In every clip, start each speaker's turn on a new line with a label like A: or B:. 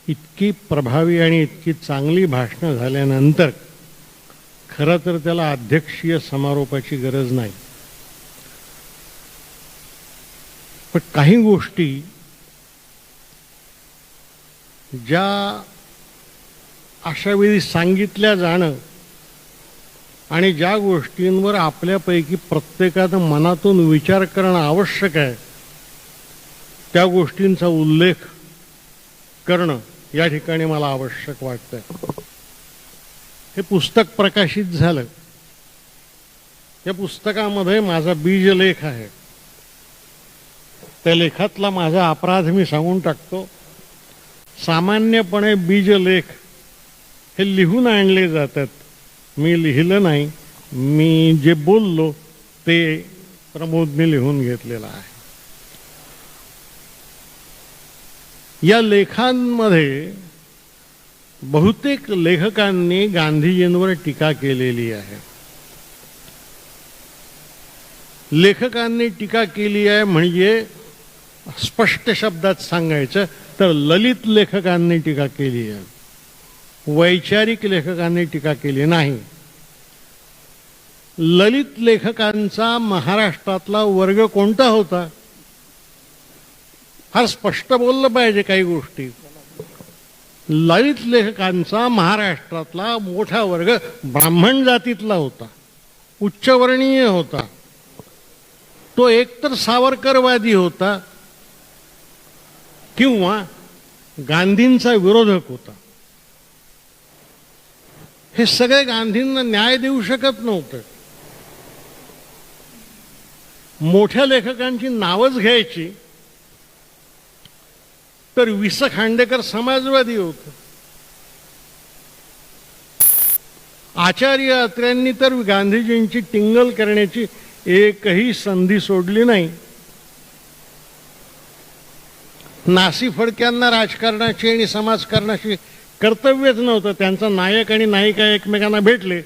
A: इतकी प्रभावी आणि इतकी चांगली भाषणं झाल्यानंतर खरं तर त्याला अध्यक्षीय समारोपाची गरज नाही. पण काही गोष्टी ज्या अशा वेळी सांगितल्या जाणं आणि ज्या गोष्टींवर आपल्यापैकी प्रत्येकानं मनातून विचार करणं आवश्यक आहे, त्या गोष्टींचा उल्लेख करणं या ठिकाणी मला आवश्यक वाटतंय. हे पुस्तक प्रकाशित झालं. या पुस्तकामध्ये माझा बीजलेख आहे. त्या लेखातला माझा अपराध मी सांगून टाकतो. सामान्यपणे बीजलेख हे लिहून आणले जातात. मी लिहिलं नाही, मी जे बोललो ते प्रमोदने लिहून घेतलेलं आहे. या लेखांमध्ये बहुतेक लेखकांनी गांधीजींवर टीका केलेली आहे. लेखकांनी टीका केली आहे म्हणजे स्पष्ट शब्दात सांगायचं तर ललित लेखकांनी टीका केली आहे, वैचारिक लेखकांनी टीका केली नाही. ललित लेखकांचा महाराष्ट्रातला वर्ग कोणता होता? फार स्पष्ट बोललं पाहिजे काही गोष्टी. ललित लेखकांचा महाराष्ट्रातला मोठा वर्ग ब्राह्मण जातीतला होता, उच्चवर्णीय होता. तो एकतर सावरकरवादी होता किंवा गांधींचा विरोधक होता. हे सगळे गांधींना न्याय देऊ शकत नव्हते. मोठ्या लेखकांची नावच घ्यायची तर वि. स. खांडेकर समाजवादी होते. आचार्य अत्र्यांनी तर गांधीजींची टिंगल करण्याची एकही संधी सोडली नाही. नासी फडक्यांना राजकारणाची आणि समाजकारणाची कर्तव्यच नव्हतं. त्यांचा नायक आणि नायिका एकमेकांना भेटले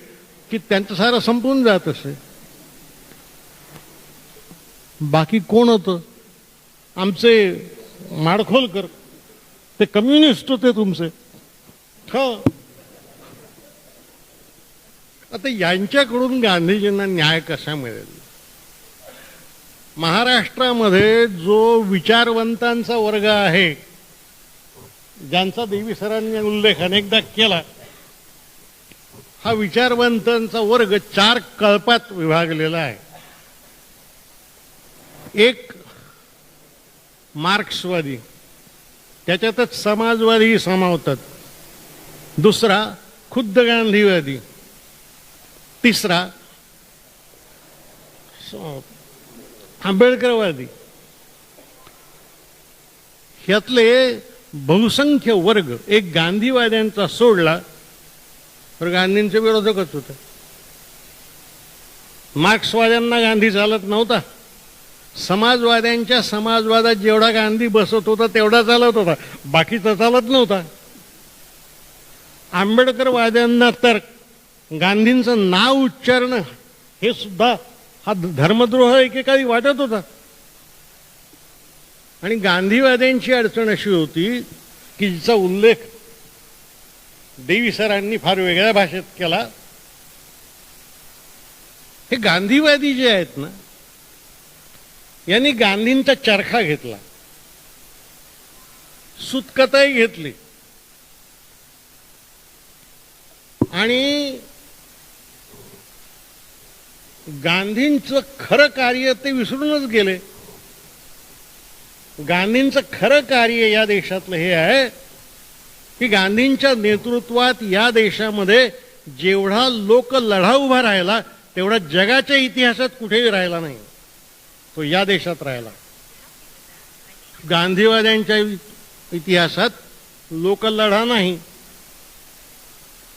A: की त्यांचं सारं संपून जात असे. बाकी कोण होतं? आमचे माडखोलकर, ते कम्युनिस्ट होते तुमचे. हो, आता यांच्याकडून गांधीजींना न्याय कसा मिळेल? महाराष्ट्रामध्ये जो विचारवंतांचा वर्ग आहे, ज्यांचा देवी सरांनी उल्लेख अनेकदा केला, हा विचारवंतांचा वर्ग 4 कळपात विभागलेला आहे. एक मार्क्सवादी, त्याच्यातच समाजवादी सामावतात. दुसरा खुद्द गांधीवादी. तिसरा आंबेडकरवादी. ह्यातले बहुसंख्य वर्ग एक गांधीवाद्यांचा सोडला तर गांधींचे विरोधकच होते. मार्क्सवाद्यांना गांधी चालत नव्हता. समाजवाद्यांच्या समाजवादात जेवढा गांधी बसत होता तेवढा चालत होता, बाकीचा चालत नव्हता. आंबेडकरवाद्यांना तर गांधींचं नाव उच्चारणं हे सुद्धा हा धर्मद्रोह एकेकाळी वाटत होता. आणि गांधीवाद्यांची अडचण अशी होती की जिचा उल्लेख देवी सरांनी फार वेगळ्या भाषेत केला. हे गांधीवादी जे आहेत ना, यांनी गांधींचा चरखा घेतला, सुतकताई घेतली आणि गांधींचं खरं कार्य ते विसरूनच गेले. गांधींचं खरं कार्य या देशातलं हे आहे की गांधींच्या नेतृत्वात या देशामध्ये जेवढा लोक लढा उभा राहिला तेवढा जगाच्या इतिहासात कुठेही राहिला नाही. तो या देशात राहिला. गांधीवाद्यांच्या इतिहासात लोक लढा नाही,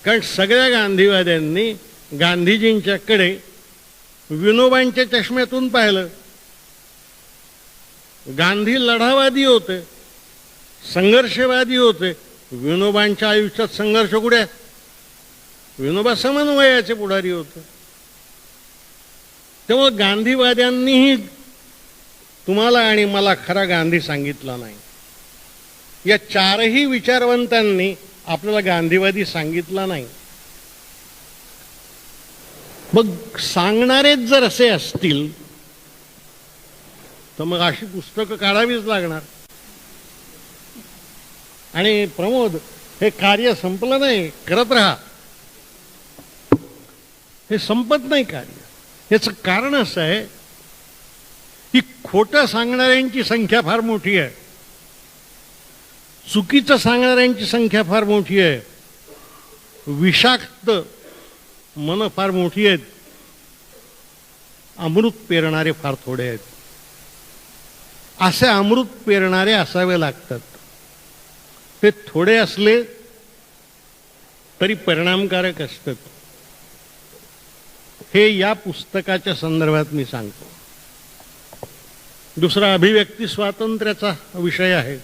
A: कारण सगळ्या गांधीवाद्यांनी गांधीजींच्याकडे विनोबांच्या चष्म्यातून पाहिलं. गांधी लढावादी होते, संघर्षवादी होते. विनोबांच्या आयुष्यात संघर्ष कुठे? विनोबा समन्वयाचे पुढारी होते. तेव्हा गांधीवाद्यांनीही तुम्हाला आणि मला खरा गांधी सांगितला नाही. या चारही विचारवंतांनी आपल्याला गांधीवादी सांगितला नाही. मग सांगणारेच जर असे असतील तर मग अशी पुस्तकं काढावीच लागणार. आणि प्रमोद, हे कार्य संपलं नाही, करत राहा. हे संपत नाही कार्य. याचं कारण असं आहे की खोटं सांगणाऱ्यांची संख्या फार मोठी आहे, चुकीचं सांगणाऱ्यांची संख्या फार मोठी आहे, विषाक्त मन फार मोठी आहेत, अमृत पेरणारे फार थोडे आहेत. असे अमृत पेरणारे असावे लागतात. ते थोडे असले तरी परिणामकारक असतात. हे या पुस्तकाच्या संदर्भात मी सांगतो. दुसरा अभिव्यक्ती स्वातंत्र्याचा विषय आहे.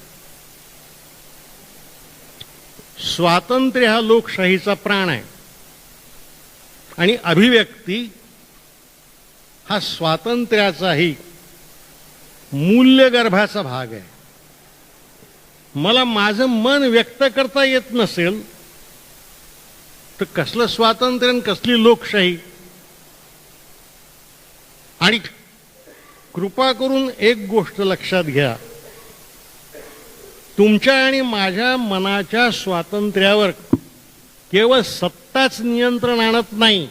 A: स्वातंत्र्य हा लोकशाहीचा प्राण आहे आणि अभिव्यक्ती हा स्वातंत्र्याचाही मूल्यगर्भाचा भाग आहे. मला माझं मन व्यक्त करता येत नसेल तर कसलं स्वातंत्र्य आणि कसली लोकशाही. आणि कृपा करून एक गोष्ट लक्षात घ्या, तुमच्या आणि माझ्या मनाच्या स्वातंत्र्यावर केवळ सत्ताच नियंत्रण आणत नाही,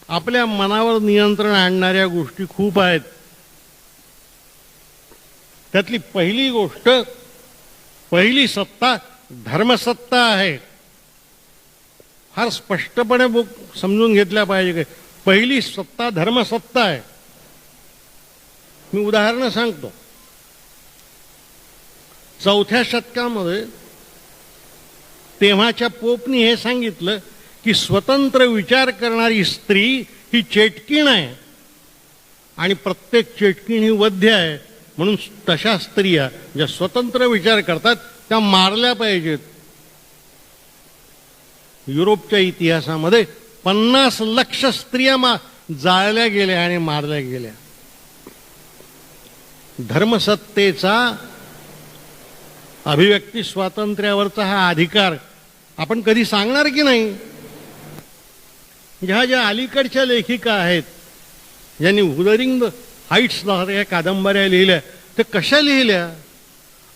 A: आपल्या मनावर नियंत्रण आणणाऱ्या गोष्टी खूप आहेत. त्यातली पहिली गोष्ट, पहिली सत्ता धर्मसत्ता आहे. फार स्पष्टपणे समजून घेतल्या पाहिजे. पहिली सत्ता धर्मसत्ता आहे. मी उदाहरण सांगतो. 4थ्या शतकामध्ये तेव्हाच्या पोपनी हे सांगितलं की स्वतंत्र विचार करणारी स्त्री ही चेटकीण आहे आणि प्रत्येक चेटकीण ही वध्य आहे. म्हणून तशा स्त्रिया ज्या स्वतंत्र विचार करतात त्या मारल्या पाहिजेत. युरोपच्या इतिहासामध्ये 50 लाख स्त्रिया जाळल्या गेल्या आणि मारल्या गेल्या. धर्मसत्तेचा, अभिव्यक्ती स्वातंत्र्यावरचा हा अधिकार आपण कधी सांगणार की नाही? ज्या अलीकडच्या लेखिका आहेत ज्यांनी वुदरिंग द हाईट्स या कादंबऱ्या लिहिल्या, ते कशा लिहिल्या?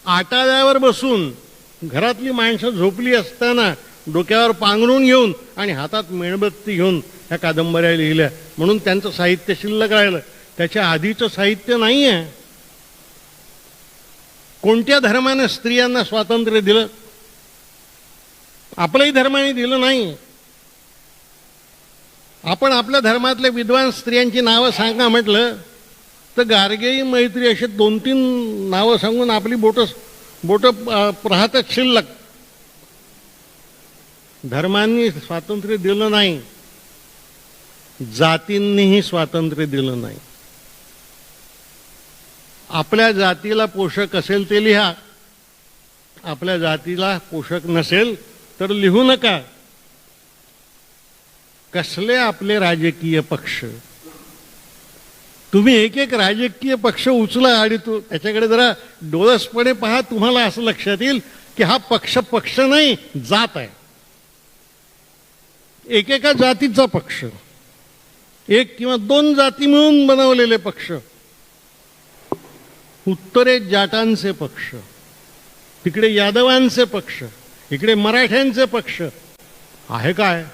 A: आटाळ्यावर बसून घरातली माणसं झोपली असताना डोक्यावर पांघरून घेऊन आणि हातात मेणबत्ती घेऊन ह्या कादंबऱ्या लिहिल्या. म्हणून त्यांचं साहित्य शिल्लक राहिलं. त्याच्या आधीचं साहित्य नाही आहे. कोणत्या धर्माने स्त्रियांना स्वातंत्र्य दिलं? आपल्याही धर्माने दिलं नाही. आपण आपल्या धर्मातल्या विद्वान स्त्रियांची नावं सांगा म्हटलं तर गार्गेयी, मैत्री अशी 2-3 नावं सांगून आपली बोट राहतात शिल्लक. धर्मांनी स्वातंत्र्य दिलं नाही, जातींनीही स्वातंत्र्य दिलं नाही. आपल्या जातीला पोषक असेल ते लिहा, आपल्या जातीला पोषक नसेल तर लिहू नका. कसले आपले राजकीय पक्ष? तुम्ही एक राजकीय पक्ष उचला आणि त्याच्याकडे जरा डोळसपणे पहा. तुम्हाला असं लक्षात येईल की हा पक्ष नाही, जात आहे. एकेका जातीचा पक्ष, 1 किंवा 2 जाती मिळून बनवलेले पक्ष. उत्तरेत जाटांचे पक्ष, तिकडे यादवांचे पक्ष, इकडे मराठ्यांचे पक्ष. आहे काय?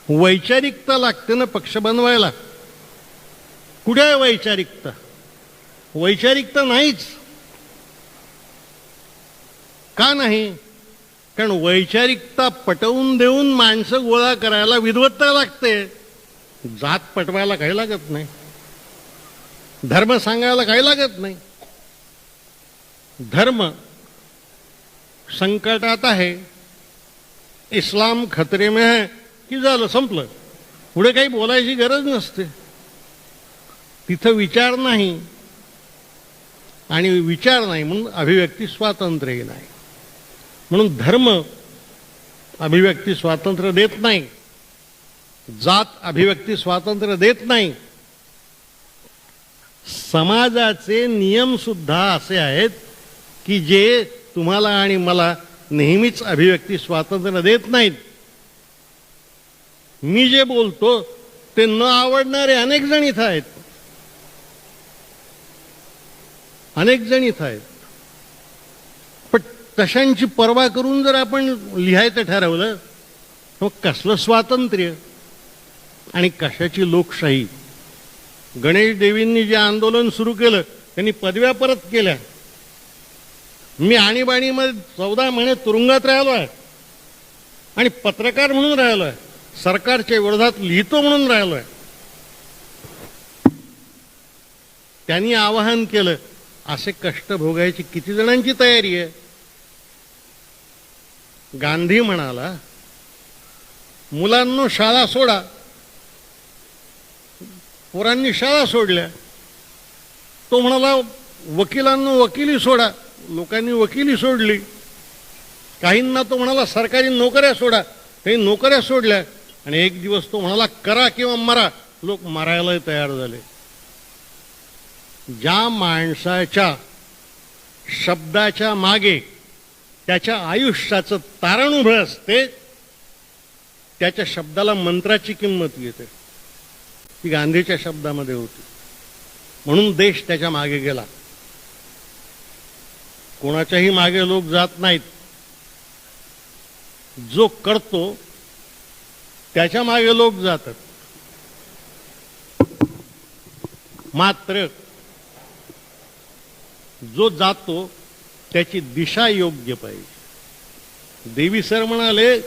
A: वैचारिकता लागते ना पक्ष बनवायला. कुठे आहे वैचारिकता? वैचारिकता नाहीच. का नाही? कारण वैचारिकता पटवून देऊन माणसं गोळा करायला विद्वत्ता लागते. जात पटवायला काही लागत नाही, धर्म सांगायला काही लागत नाही. धर्म संकटात आहे, इस्लाम खतरे में है की झालं, संपलं. पुढे काही बोलायची गरज नसते. तिथं विचार नाही आणि विचार नाही म्हणून अभिव्यक्ती स्वातंत्र्य नाही. म्हणून धर्म अभिव्यक्ती स्वातंत्र्य देत नाही, जात अभिव्यक्ती स्वातंत्र्य देत नाही. समाजाचे नियम सुद्धा असे आहेत की जे तुम्हाला आणि मला नेहमीच अभिव्यक्ती स्वातंत्र्य देत नाहीत. मी जे बोलतो ते न आवडणारे अनेक जण इथं आहेत, अनेक जण इथं आहेत. पण तशांची पर्वा करून जर आपण लिहायचं ठरवलं मग कसलं स्वातंत्र्य आणि कशाची लोकशाही. गणेश देवींनी जे आंदोलन सुरू केलं त्यांनी पदव्या परत केल्या. मी आणीबाणीमध्ये 14 महिने तुरुंगात राहिलो आहे आणि पत्रकार म्हणून राहिलो आहे, सरकारच्या विरोधात लिहितो म्हणून राहिलो आहे. त्यांनी आवाहन केलं, असे कष्ट भोगायची किती जणांची तयारी आहे. गांधी म्हणाला, मुलांनो शाळा सोडा. पोरांनी शाळा सोडल्या. तो म्हणाला, वकिलांनो वकिली सोडा. लोकांनी वकिली सोडली. काहींना तो म्हणाला सरकारी नोकऱ्या सोडा. काही नोकऱ्या सोडल्या. आणि एक दिवस तो म्हणाला, करा किंवा मरा. लोक मरायला तयार झाले. ज्या माणसाच्या शब्दाच्या मागे त्याच्या आयुष्याचं तारण उभं असते त्याच्या शब्दाला मंत्राची किंमत येते. ती गांधीच्या शब्दामध्ये होती. म्हणून देश त्याच्या मागे गेला. कोणाच्याही मागे लोक जात नाहीत. जो करतो त्याच्या मागे लोक जातात. मात्र जो जातो त्याची दिशा योग्य पाहिजे. देवी सर म्हणाले,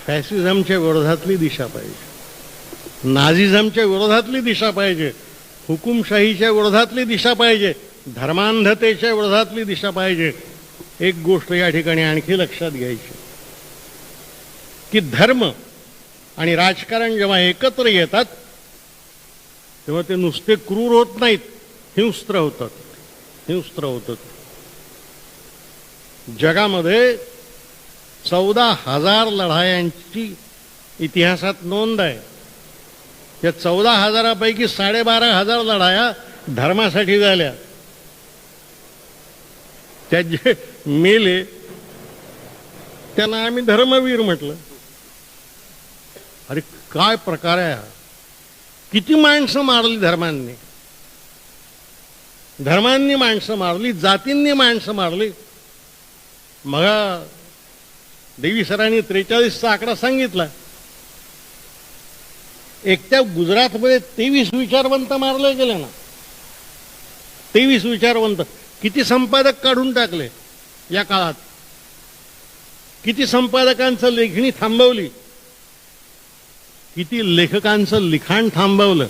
A: फॅसिझमच्या विरोधातली दिशा पाहिजे, नाझिझमच्या विरोधातली दिशा पाहिजे, हुकुमशाहीच्या विरोधातली दिशा पाहिजे, धर्मांधतेच्या विरोधातली दिशा पाहिजे. एक गोष्ट या ठिकाणी आणखी लक्षात घ्यायची की धर्म आणि राजकारण जेव्हा एकत्र येतात तेव्हा ते नुसते क्रूर होत नाहीत, हिंस्त्र होतात. हिंस्त्र होतात. जगामध्ये 14,000 लढायांची इतिहासात नोंद आहे. त्या 14,000पैकी 12,500 लढाया धर्मासाठी झाल्या. त्या जे मेले त्यांना आम्ही धर्मवीर म्हटलं. अरे काय प्रकार आहे हा. किती माणसं मारली धर्मांनी. धर्मांनी माणसं मारली, जातींनी माणसं मारली. मग देवी सरांनी 43चा आकडा सांगितला. एकट्या गुजरातमध्ये 23 विचारवंत मारले गेले ना. 23 विचारवंत. किती संपादक काढून टाकले या काळात. किती संपादकांचं लेखणी थांबवली. किती लेखकांचं लिखाण थांबवलं.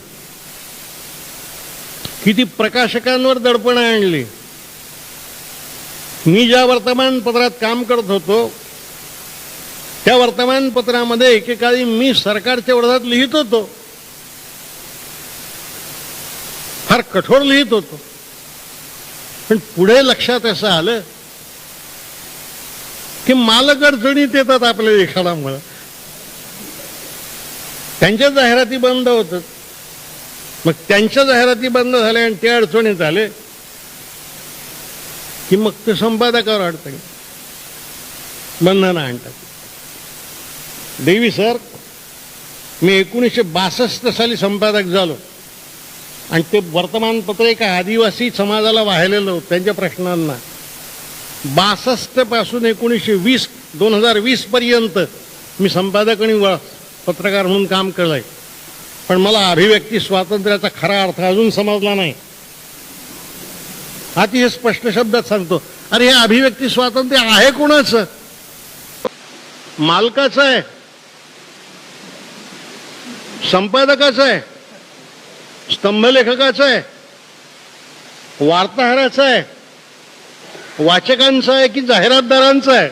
A: किती प्रकाशकांवर दडपण आणली. मी ज्या वर्तमानपत्रात काम करत होतो त्या वर्तमानपत्रामध्ये एकेकाळी मी सरकारच्या विरोधात लिहित होतो. फार कठोर लिहित होतो. पण पुढे लक्षात असं आलं की मालक अडचणीत येतात आपल्या लेखनामुळे. त्यांच्या जाहिराती बंद होतात. मग त्यांच्या जाहिराती बंद झाल्या आणि ते अडचणीत आले की मग ते संपादकावर अडचणी बंधनं आणतात. देवी सर, मी 1962 साली संपादक झालो आणि ते वर्तमानपत्र एका आदिवासी समाजाला वाहिलेलं होतं त्यांच्या प्रश्नांना. 62 पासून 2020 पर्यंत मी संपादक आणि पत्रकार म्हणून काम केलंय. पण मला अभिव्यक्ती स्वातंत्र्याचा खरा अर्थ अजून समजला नाही. अतिशय स्पष्ट शब्दात सांगतो, अरे हे अभिव्यक्ती स्वातंत्र्य आहे कोणाचं? मालकाचं आहे, संपादकाचं आहे, स्तंभलेखकाचं आहे, वार्ताहराचं आहे, वाचकांचं आहे की जाहिरातदारांचं आहे?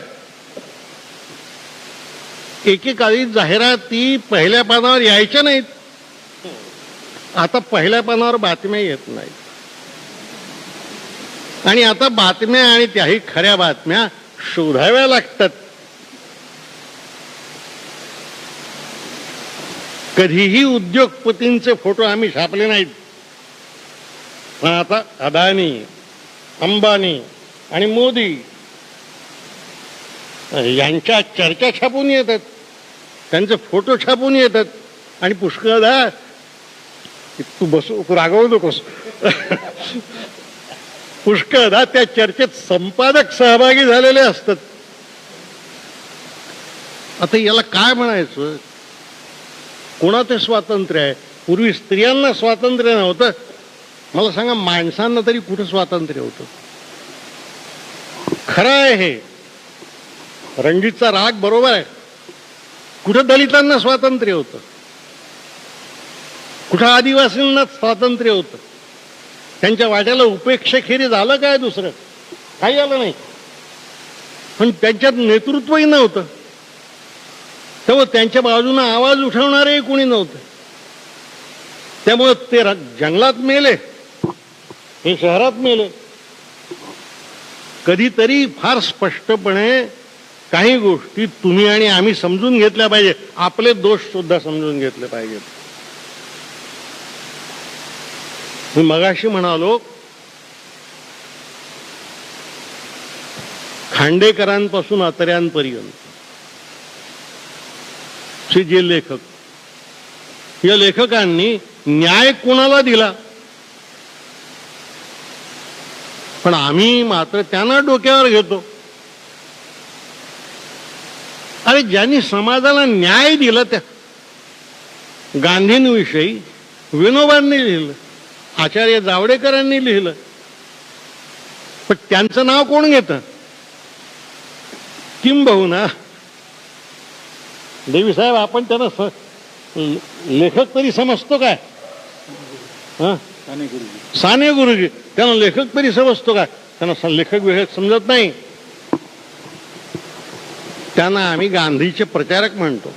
A: एकेकाळी जाहिराती पहिल्या पानावर यायच्या नाहीत. आता पहिल्या पानावर बातम्या येत नाहीत. आणि आता बातम्या आणि त्याही खऱ्या बातम्या शोधाव्या लागतात. कधीही उद्योगपतींचे फोटो आम्ही छापले नाहीत. पण आता अदानी, अंबानी आणि मोदी यांच्या चर्चा छापून येतात, त्यांचे फोटो छापून येतात आणि पुष्कळदा तू तू रागवू नकोस पुष्कळदा त्या चर्चेत संपादक सहभागी झालेले असतात. आता याला काय म्हणायचं? कोणाचं स्वातंत्र्य आहे? पूर्वी स्त्रियांना स्वातंत्र्य नव्हतं, मला सांगा माणसांना तरी कुठं स्वातंत्र्य होतं? खरं आहे हे, रणजितचा राग बरोबर आहे. कुठं दलितांना स्वातंत्र्य होतं? कुठं आदिवासींना स्वातंत्र्य होतं? त्यांच्या वाट्याला उपेक्षेखेरीज झालं काय दुसरं? काही आलं नाही. पण त्यांच्यात नेतृत्वही नव्हतं, तेव्हा त्यांच्या बाजूने आवाज उठवणारे कोणी नव्हतं. त्यामुळे ते जंगलात मेले, हे शहरात मेले. कधीतरी फार स्पष्टपणे काही गोष्टी तुम्ही आणि आम्ही समजून घेतल्या पाहिजे, आपले दोष सुद्धा समजून घेतले पाहिजेत. मी मगाशी म्हणालो, खांडेकरांपासून अत्र्यांपर्यंत जे लेखक, या लेखकांनी न्याय कोणाला दिला? पण आम्ही मात्र त्यांना डोक्यावर घेतो. अरे ज्यांनी समाजाला न्याय दिला, त्या गांधींविषयी विनोबांनी लिहिलं, आचार्य जावडेकरांनी लिहिलं, पण त्यांचं नाव कोण घेतं? किंबहुना देवी साहेब, आपण त्यांना लेखक तरी समजतो काय? साने गुरुजी, त्यांना लेखक तरी समजतो काय? त्यांना लेखक विषयक समजत नाही. त्यांना आम्ही गांधीचे प्रचारक म्हणतो.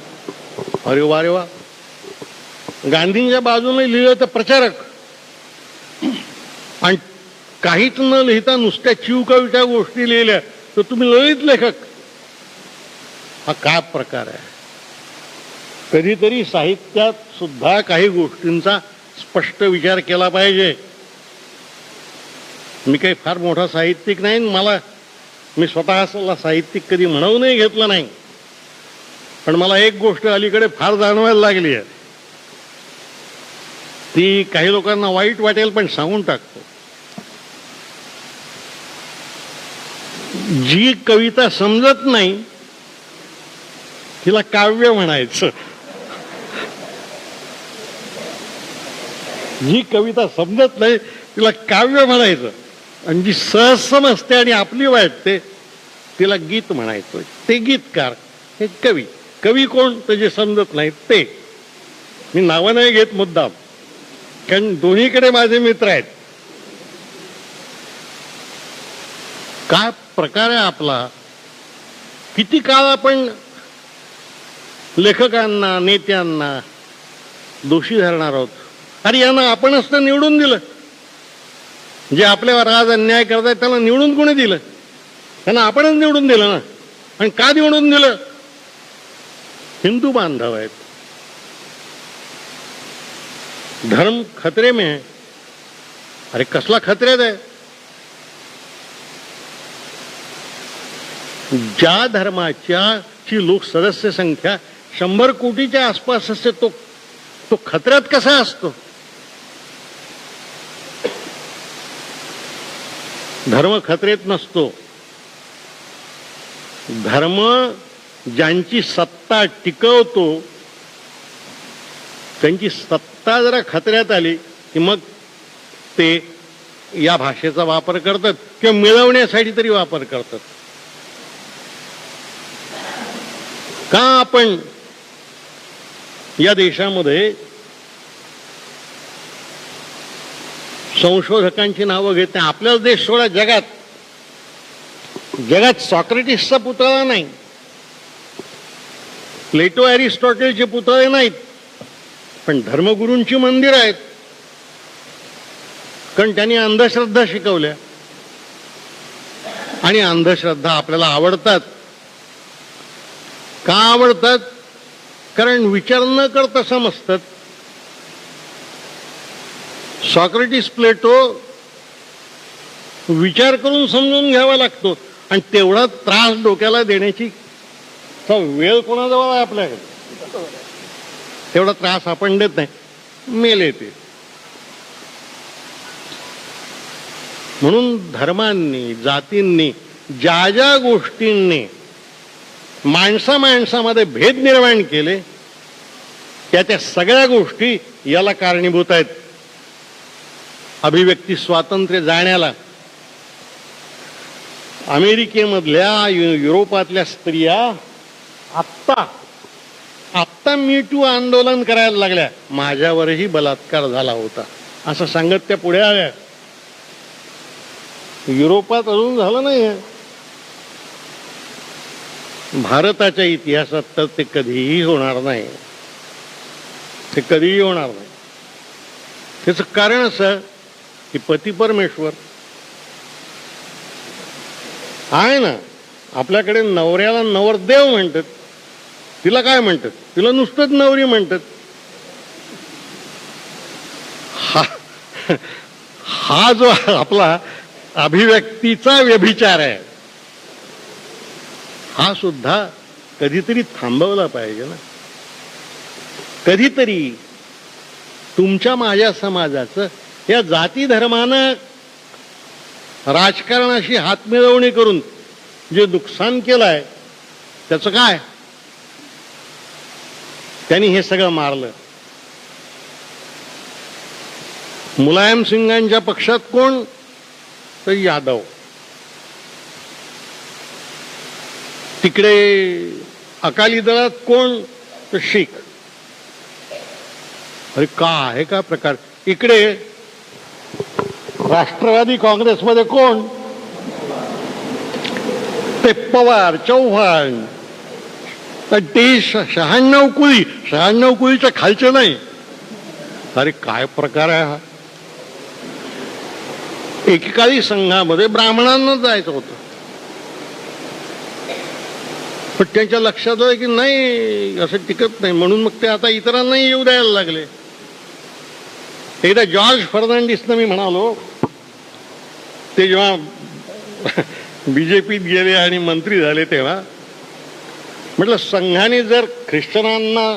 A: अरे वा रे वा, गांधींच्या बाजूने लिहिलं तर प्रचारक, आणि काहीच न लिहिता नुसत्या चिवकावीच्या गोष्टी लिहिल्या तर तुम्ही ललित लेखक. हा काय प्रकार आहे? कधीतरी साहित्यात सुद्धा काही गोष्टींचा स्पष्ट विचार केला पाहिजे. मी काही फार मोठा साहित्यिक नाही, मी स्वतःला साहित्यिक कधी म्हणवूनही घेतलं नाही, पण मला एक गोष्ट अलीकडे फार जाणवायला लागली आहे. ती काही लोकांना वाईट वाटेल, पण सांगून टाकतो. जी कविता समजत नाही तिला काव्य म्हणायचं. जी कविता समजत नाही तिला काव्य म्हणायचं, आणि जी सहज समजते आणि आपली वाटते तिला गीत म्हणायचं. ते गीतकार, हे कवी. कवी कोण? तर जे समजत नाही ते. मी नावं नाही घेत मुद्दाम, कारण दोन्हीकडे माझे मित्र आहेत. काय प्रकार आहे आपला? किती काळ आपण लेखकांना, नेत्यांना दोषी धरणार आहोत? अरे यांना आपणच तर निवडून दिलं. जे आपल्यावर आज अन्याय करतायत त्यांना निवडून कोणी दिलं? त्यांना आपणच निवडून दिलं ना. आणि का निवडून दिलं? हिंदू बांधव आहेत. धर्म खतरे में है. अरे कसला खतऱ्यात आहे? ज्या धर्माच्या ची लोक सदस्य संख्या 100 कोटीच्या आसपास असते, तो खतऱ्यात कसा असतो? धर्म खतरेत नसतो. धर्म ज्यांची सत्ता टिकवतो, त्यांची सत्ता जरा खतऱ्यात आली की मग ते या भाषेचा वापर करतात किंवा मिळवण्यासाठी तरी वापर करतात. का आपण या देशामध्ये संशोधकांची नावं घेत नाही? आपल्याच देश सोडा, जगात सॉक्रेटिसचा पुतळा नाही, प्लेटो अरिस्टॉटलचे पुतळे नाहीत, पण धर्मगुरूंची मंदिर आहेत. कारण त्यांनी अंधश्रद्धा शिकवल्या, आणि अंधश्रद्धा आपल्याला आवडतात. का आवडतात? कारण विचार न करता समजतात. सॉक्रेटिस, प्लेटो विचार करून समजून घ्यावा लागतो, आणि तेवढा त्रास डोक्याला देण्याची वेळ कोणाजवळ आहे आपल्याकडे? तेवढा त्रास आपण देत नाही, मेले ते. म्हणून धर्मांनी, जातींनी, ज्या ज्या गोष्टींनी माणसामध्ये भेद निर्माण केले, त्या सगळ्या गोष्टी याला कारणीभूत आहेत. अभिव्यक्ती स्वातंत्र्य जाण्याला अमेरिकेमधल्या, युरोपातल्या स्त्रिया आत्ता मी टू आंदोलन करायला लागल्या, माझ्यावरही बलात्कार झाला होता असं सांगत त्या पुढे आल्या. युरोपात अजून झालं नाही. भारताच्या इतिहासात तर ते कधीही होणार नाही. ते कधीही होणार नाही. त्याचं कारण असं की पती परमेश्वर आहे ना. आपल्याकडे नवऱ्याला नवरदेव म्हणतात, तिला काय म्हणतात? तिला नुसतंच नवरी म्हणतात. हा जो आपला अभिव्यक्तीचा व्यभिचार आहे, हा सुद्धा कधीतरी थांबवला पाहिजे ना. कधीतरी तुमच्या माझ्या समाजाचं या जाती धर्मानं राजकारणाशी हातमिळवणी करून जे नुकसान केलंय त्याचं काय? त्यांनी हे सगळं मारलं. मुलायम सिंगांच्या पक्षात कोण? तर यादव. तिकडे अकाली दलात कोण? तर शीख. अरे का आहे का प्रकार? इकडे राष्ट्रवादी काँग्रेसमध्ये कोण? ते पवार, चौहान. ते 96 कुळी, 96 कुळीच्या खालचे नाही. अरे काय प्रकार आहे हा? एकेकाळी संघामध्ये ब्राह्मणांना जायचं होतं, पण त्यांच्या लक्षात आलं की नाही, असं टिकत नाही, म्हणून मग ते आता इतरांनाही येऊ द्यायला लागले. एकदा जॉर्ज फर्नांडिसनं मी म्हणालो, ते जेव्हा बीजेपीत गेले आणि मंत्री झाले तेव्हा म्हटलं, संघाने जर ख्रिश्चनांना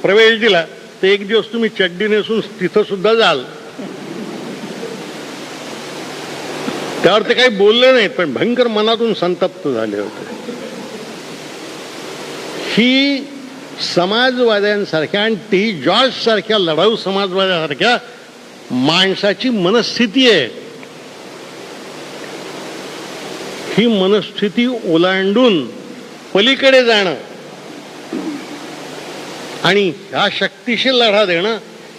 A: प्रवेश दिला तर एक दिवस तुम्ही चड्डी नेसून तिथं सुद्धा जाल. त्यावर ते काही बोलले नाहीत, पण भयंकर मनातून संतप्त झाले होते. ही समाजवाद्यांसारख्या आणि ती जॉर्ज सारख्या लढाऊ समाजवाद्यांसारख्या माणसाची मनस्थिती आहे. ही मनस्थिती ओलांडून पलीकडे जाणं आणि ह्या शक्तीशी लढा देणं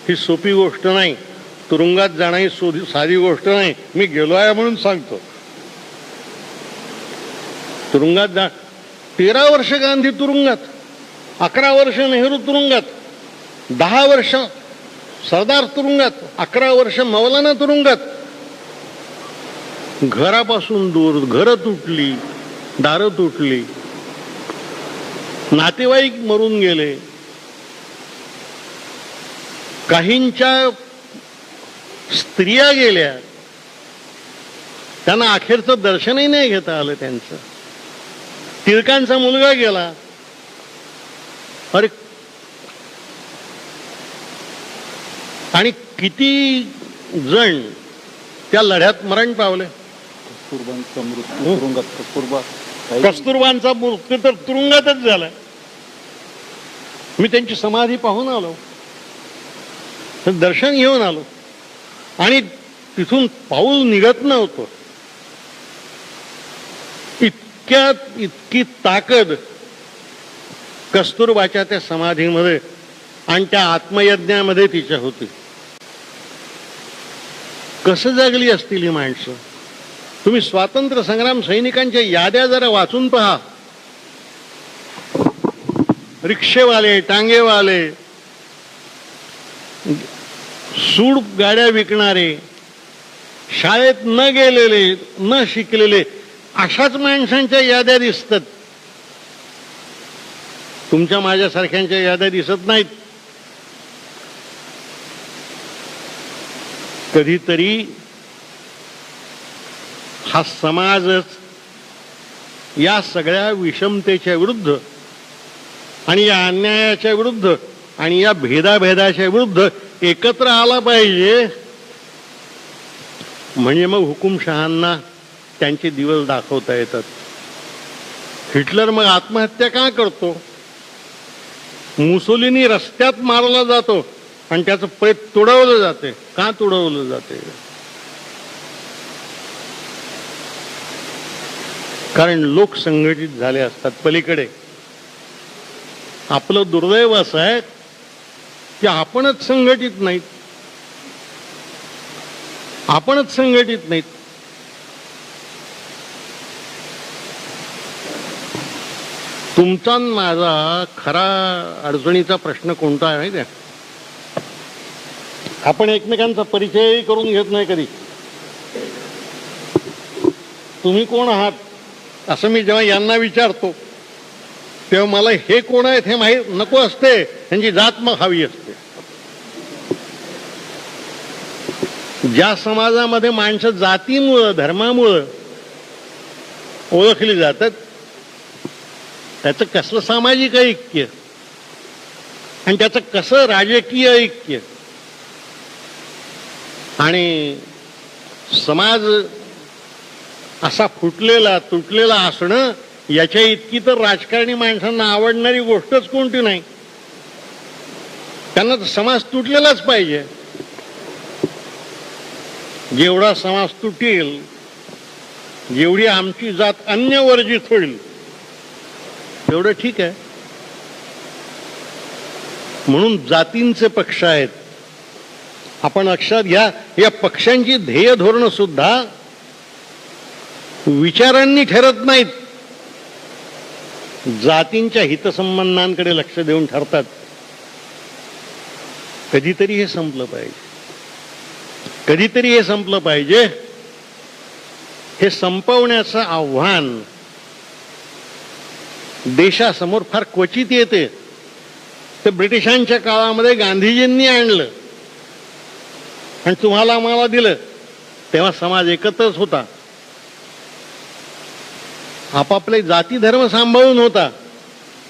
A: ही सोपी गोष्ट नाही. तुरुंगात जाणं ही साधी गोष्ट नाही. मी गेलो आहे म्हणून सांगतो. तुरुंगात 13 वर्ष गांधी तुरुंगात, 11 वर्ष नेहरू तुरुंगात, 10 वर्ष सरदार तुरुंगात, 11 वर्ष मौलाना तुरुंगात. घरापासून दूर, घरं तुटली, दारं तुटली, नातेवाईक मरून गेले, काहींच्या स्त्रिया गेल्या, त्यांना अखेरचं दर्शनही नाही घेता आलं त्यांचं. टिळकांचा मुलगा गेला. अरे, आणि किती जण त्या लढ्यात मरण पावले. कस्तुरबांचा मृत्यू तर तुरुंगातच झाला. मी त्यांची समाधी पाहून आलो, दर्शन घेऊन आलो, आणि तिथून पाऊल निघत नव्हतं. इतकी ताकद कस्तुरबाच्या त्या समाधीमध्ये आणि त्या आत्मयज्ञामध्ये तिच्या होती. कसं जगली असतील ही माणसं? तुम्ही स्वातंत्र्य संग्राम सैनिकांच्या याद्या जरा वाचून पहा. रिक्षेवाले, टांगेवाले, सूड गाड्या विकणारे, शाळेत न गेलेले, न शिकलेले, अशाच माणसांच्या याद्या दिसतात. तुमच्या माझ्यासारख्यांच्या याद्या दिसत नाहीत. कधीतरी हा समाजच या सगळ्या विषमतेच्या विरुद्ध आणि या अन्यायाच्या विरुद्ध आणि या भेदाभेदाच्या विरुद्ध एकत्र आला पाहिजे. म्हणजे मग हुकुमशहांना त्यांचे दिवस दाखवता येतात. हिटलर मग आत्महत्या का करतो? मुसोलिनी रस्त्यात मारला जातो आणि त्याचं प्रेत तुडवलं जाते. का तुडवलं जाते? कारण लोक संघटित झाले असतात पलीकडे. आपलं दुर्दैव असं आहे की आपणच संघटित नाहीत. आपणच संघटित नाहीत. तुमचा आणि माझा खरा अडचणीचा प्रश्न कोणता आहे माहिती आहे? आपण एकमेकांचा परिचय करून घेत नाही कधी. तुम्ही कोण आहात असं मी जेव्हा यांना विचारतो तेव्हा मला हे कोण आहेत हे माहीत नको असते. त्यांची जात मग हवी असते. ज्या समाजामध्ये माणसं जातीमुळं धर्मामुळं ओळखली जातात त्याचं कसलं सामाजिक ऐक्य आणि त्याचं कसं राजकीय ऐक्य. आणि समाज असा फुटलेला तुटलेला असणं याच्या इतकी तर राजकारणी माणसांना आवडणारी गोष्टच कोणती नाही. त्यांना तर समाज तुटलेलाच पाहिजे. जेवढा समाज तुटेल जेवढी आमची जात अन्यवर्जित होईल तेवढं ठीक आहे. म्हणून जातींचे पक्ष आहेत. आपण लक्षात घ्या या पक्षांची ध्येय धोरणं सुद्धा विचारांनी ठरत नाहीत. जातींच्या हितसंबंधांकडे लक्ष देऊन ठरतात. कधीतरी हे संपलं पाहिजे. कधीतरी हे संपलं पाहिजे. हे संपवण्याचं आव्हान देशासमोर फार क्वचित येते. ते ब्रिटिशांच्या काळामध्ये गांधीजींनी आणलं आणि तुम्हाला मला दिलं. तेव्हा समाज एकत्रच होता. आपापले जाती धर्म सांभाळून होता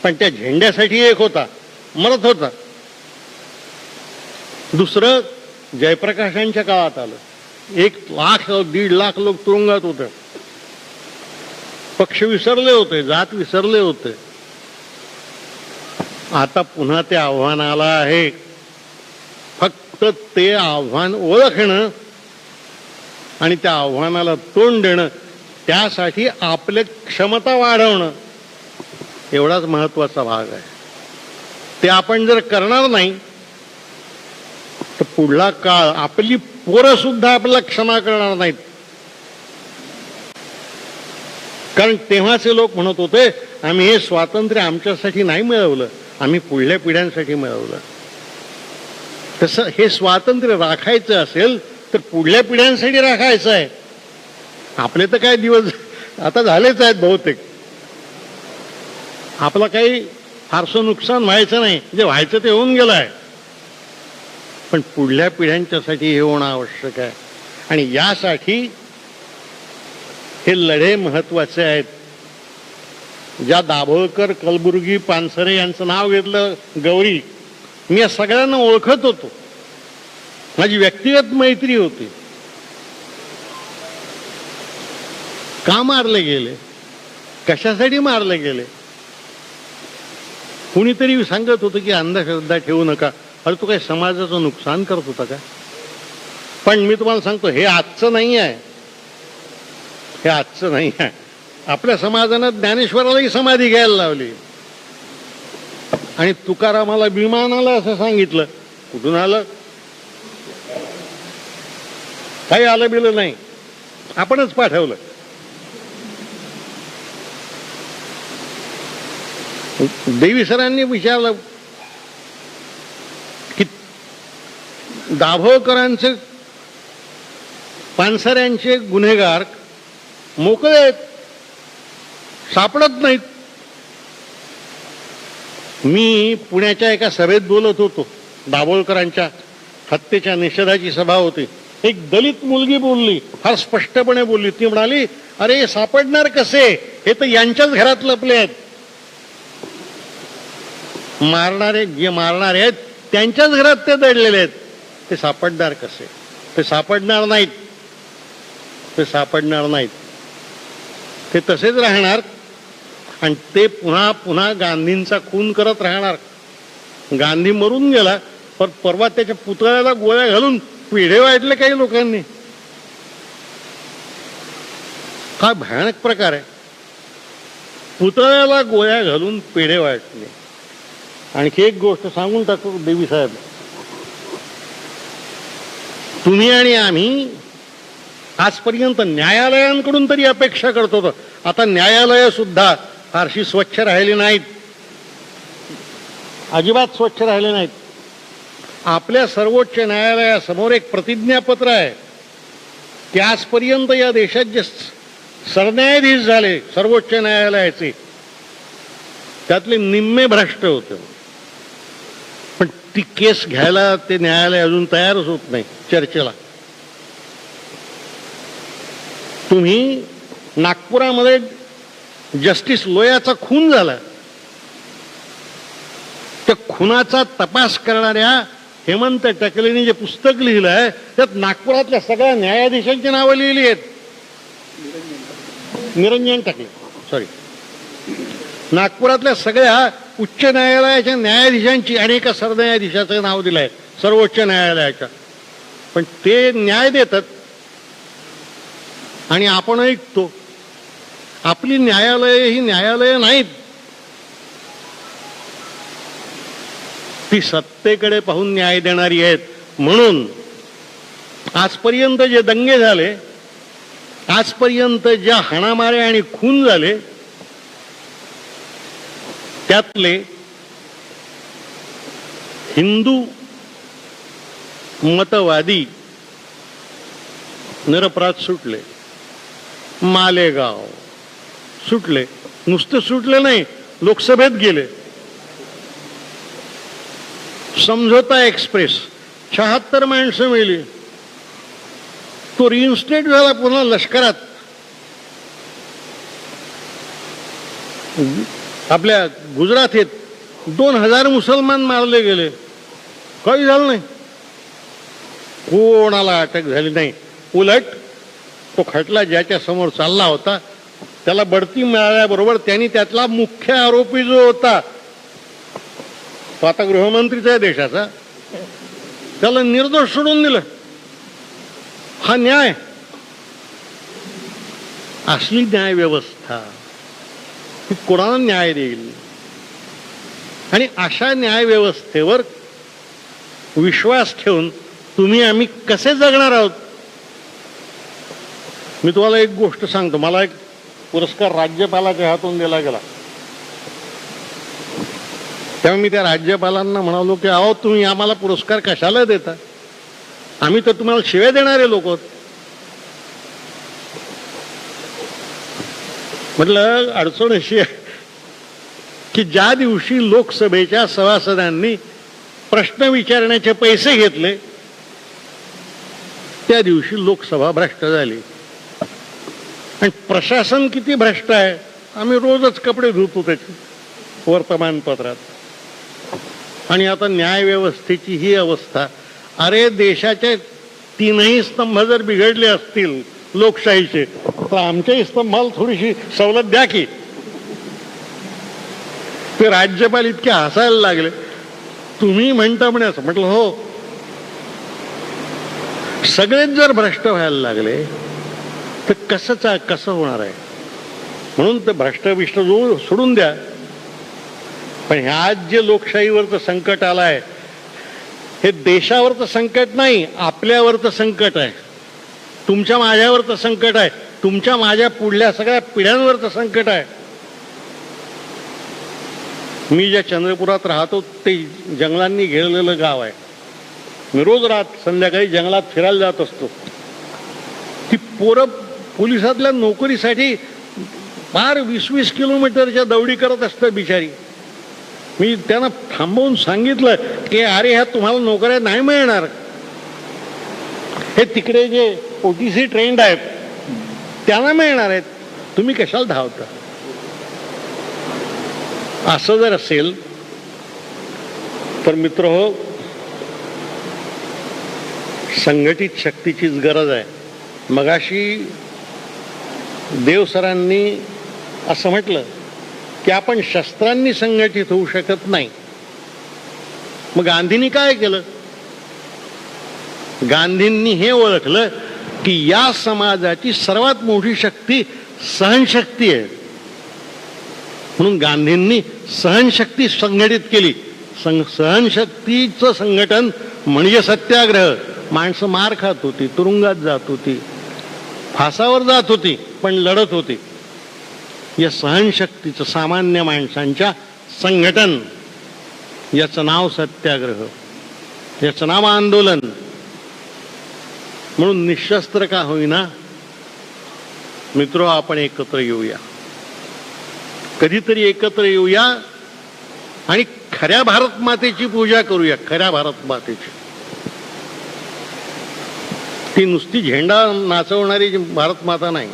A: पण त्या झेंड्यासाठी एक होता. मरत होता. दुसरं जयप्रकाशांच्या काळात आलं. 1 लाख 1.5 लाख लोक तुरुंगात होते. पक्ष विसरले होते. जात विसरले होते. आता पुन्हा ते आव्हान आलं आहे. फक्त ते आव्हान ओळखणं आणि त्या आव्हानाला तोंड देणं त्यासाठी आपले क्षमता वाढवणं एवढाच महत्वाचा भाग आहे. ते आपण जर करणार नाही तर पुढला काळ आपली पोरं सुद्धा आपल्याला क्षमा करणार नाहीत. कारण तेव्हाचे लोक म्हणत होते आम्ही हे स्वातंत्र्य आमच्यासाठी नाही मिळवलं, आम्ही पुढल्या पिढ्यांसाठी मिळवलं. तसं हे स्वातंत्र्य राखायचं असेल तर पुढल्या पिढ्यांसाठी राखायचं आहे. आपले तर काय दिवस आता झालेच आहेत बहुतेक. आपलं काही फारसं नुकसान व्हायचं नाही. जे व्हायचं ते होऊन गेलं आहे. पण पुढल्या पिढ्यांच्यासाठी हे होणं आवश्यक आहे. आणि यासाठी हे लढे महत्वाचे आहेत. ज्या दाभोळकर कलबुर्गी पानसरे यांचं नाव घेतलं गौरी, मी या सगळ्यांना ओळखत होतो. माझी व्यक्तिगत मैत्री होती. का मारले गेले? कशासाठी मारले गेले? कुणीतरी सांगत होतं की अंधश्रद्धा ठेवू नका. अरे तू काही समाजाचं नुकसान करत होता का? पण मी तुम्हाला सांगतो हे आजचं नाही आहे. हे आजचं नाही आहे. आपल्या समाजानं ज्ञानेश्वरालाही समाधी घ्यायला लावली आणि तुकारामाला विमानाला असं सांगितलं. कुठून आलं? काही आलं बिलं नाही. आपणच पाठवलं. देवी सरांनी विचारलं की दाभोळकरांचे पानसऱ्यांचे गुन्हेगार मोकळे आहेत, सापडत नाहीत. मी पुण्याच्या एका सभेत बोलत होतो. दाभोळकरांच्या हत्येच्या निषेधाची सभा होती. एक दलित मुलगी बोलली, फार स्पष्टपणे बोलली. ती म्हणाली अरे सापडणार कसे? हे तर यांच्याच घरात लपले आहेत. जे मारणारे आहेत त्यांच्याच घरात ते दडलेले आहेत. ते सापडणार कसे? ते सापडणार नाहीत. ते सापडणार नाहीत. ते तसेच राहणार आणि ते पुन्हा पुन्हा गांधींचा खून करत राहणार. गांधी मरून गेला, पण परवा त्याच्या पुतळ्याला गोळ्या घालून पेढे वाटले काही लोकांनी. हा भयानक प्रकार आहे. पुतळ्याला गोळ्या घालून पेढे वाटले. आणखी एक गोष्ट सांगून टाकतो देवी साहेब, तुम्ही आणि आम्ही आजपर्यंत न्यायालयांकडून तरी अपेक्षा करत होतो. आता न्यायालय सुद्धा फारशी स्वच्छ राहिली नाहीत, अजिबात स्वच्छ राहिले नाहीत. आपल्या सर्वोच्च न्यायालयासमोर एक प्रतिज्ञापत्र आहे की आजपर्यंत या देशात जे सरन्यायाधीश झाले सर्वोच्च न्यायालयाचे त्यातले निम्मे भ्रष्ट होते. पण ती केस घ्यायला ते न्यायालय अजून तयारच होत नाही चर्चेला. तुम्ही नागपुरामध्ये जस्टिस लोयाचा खून झाला, त्या खुनाचा तपास करणाऱ्या हेमंत टकलेने जे पुस्तक लिहिलं आहे त्यात नागपुरातल्या सगळ्या न्यायाधीशांची नावं लिहिली आहेत. निरंजन टकले, सॉरी, नागपुरातल्या सगळ्या उच्च न्यायालयाच्या न्यायाधीशांची आणि एका सरन्यायाधीशाचं नाव दिलं आहे सर्वोच्च न्यायालयाच्या. पण ते न्याय देतात आणि आपण ऐकतो. आपली न्यायालय ही न्यायालय नाहीत. ती सत्तेकडे पाहून न्याय देणारी आहेत. म्हणून आजपर्यंत जे दंगे झाले, आजपर्यंत ज्या हाणामाऱ्या आणि खून झाले, त्यातले हिंदू मतवादी निरपराध सुटले. मालेगाव सुटले. नुसते सुटले नाही, लोकसभेत गेले. समझोता एक्सप्रेस 76 माणसं मिळली. तो रिइन्स्टेट झाला पुन्हा लष्करात. आपल्या गुजरातेत 2000 मुसलमान मारले गेले, काही झालं नाही, कोणाला अटक झाली नाही. उलट तो खटला ज्याच्या समोर चालला होता त्याला बढती मिळाल्याबरोबर त्यांनी त्यातला मुख्य आरोपी जो होता तो आता गृहमंत्रीचा आहे देशाचा, त्याला निर्दोष सोडून दिलं. हा न्याय, असली न्याय व्यवस्था ती कोणाला न्याय देईल? आणि अशा न्याय व्यवस्थेवर विश्वास ठेवून तुम्ही आम्ही कसे जगणार आहोत? मी तुम्हाला एक गोष्ट सांगतो. मला एक पुरस्कार राज्यपालाच्या हातून दिला गेला. तेव्हा मी त्या राज्यपालांना म्हणालो की अहो, तुम्ही आम्हाला पुरस्कार कशाला देता? आम्ही तर तुम्हाला शिव्या देणारे लोक आहोत. म्हटलं अडचण अशी आहे की ज्या दिवशी लोकसभेच्या सभासदांनी प्रश्न विचारण्याचे पैसे घेतले त्या दिवशी लोकसभा भ्रष्ट झाली. आणि प्रशासन किती भ्रष्ट आहे आम्ही रोजच कपडे धुतो त्याचे वर्तमानपत्रात. आणि आता न्यायव्यवस्थेची ही अवस्था. अरे, देशाचे 3ही स्तंभ जर बिघडले असतील लोकशाहीचे, तर आमच्याही स्तंभाला थोडीशी सवलत द्या की. ते राज्यपाल इतके हसायला लागले. तुम्ही म्हणता म्हणे असं. म्हटलं हो, सगळेच जर भ्रष्ट व्हायला लागले तर कसं होणार आहे? म्हणून ते भ्रष्ट सोडून द्या. पण ह्या जे लोकशाहीवरचं संकट आलं आहे हे देशावरचं संकट नाही, आपल्यावरचं संकट आहे. तुमच्या माझ्यावरचं संकट आहे. तुमच्या माझ्या पुढल्या सगळ्या पिढ्यांवरचं संकट आहे. मी ज्या चंद्रपुरात राहतो ते जंगलांनी घेरलेलं गाव आहे. मी रोज संध्याकाळी जंगलात फिरायला जात असतो. ती पोरं पोलिसातल्या नोकरीसाठी फार 20-20 किलोमीटरच्या दौडी करत असतात बिचारी. मी त्यांना थांबवून सांगितलं की अरे, ह्या तुम्हाला नोकऱ्या नाही मिळणार. हे तिकडे जे OTC ट्रेंड आहेत त्यांना मिळणार आहेत, तुम्ही कशाला धावता? असं जर असेल तर मित्रहो, संघटित शक्तीचीच गरज आहे. मगाशी देवसरांनी असं म्हटलं की आपण शस्त्रांनी संघटित होऊ शकत नाही. मग गांधींनी काय केलं? गांधींनी हे ओळखलं की या समाजाची सर्वात मोठी शक्ती सहनशक्ती आहे. म्हणून गांधींनी सहनशक्ती संघटित केली. सहनशक्तीचं संघटन म्हणजे सत्याग्रह. माणसं मार खात होती, तुरुंगात जात होती, फासावर जात होती, पण लढत होती. या सहनशक्तीचं, सामान्य माणसांच्या संघटन, याचं नाव सत्याग्रह, याचं नाव आंदोलन. म्हणून निशस्त्र का होईना मित्रो, आपण एकत्र येऊया, कधीतरी एकत्र येऊया आणि खऱ्या भारत मातेची पूजा करूया. खऱ्या भारत मातेची, ती नुसती झेंडा नाचवणारी भारत माता नाही.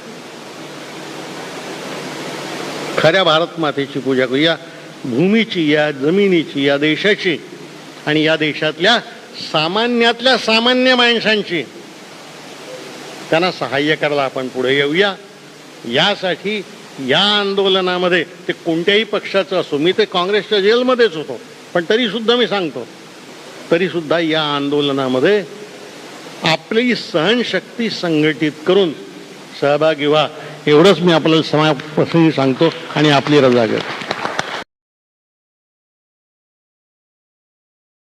A: खऱ्या भारत मातेची पूजा करूया, भूमीची, या जमिनीची, या देशाची आणि या देशातल्या सामान्यातल्या सामान्य माणसांची. त्यांना सहाय्य करायला आपण पुढे येऊया. यासाठी या आंदोलनामध्ये, ते कोणत्याही पक्षाचं असो, मी ते काँग्रेसच्या जेलमध्येच होतो, पण तरी सुद्धा मी सांगतो, तरी सुद्धा या आंदोलनामध्ये आपली सहनशक्ती संघटित करून सहभागी व्हा. एवढंच मी आपल्याला समाजप्रसंगी सांगतो आणि आपली रजा घेतो.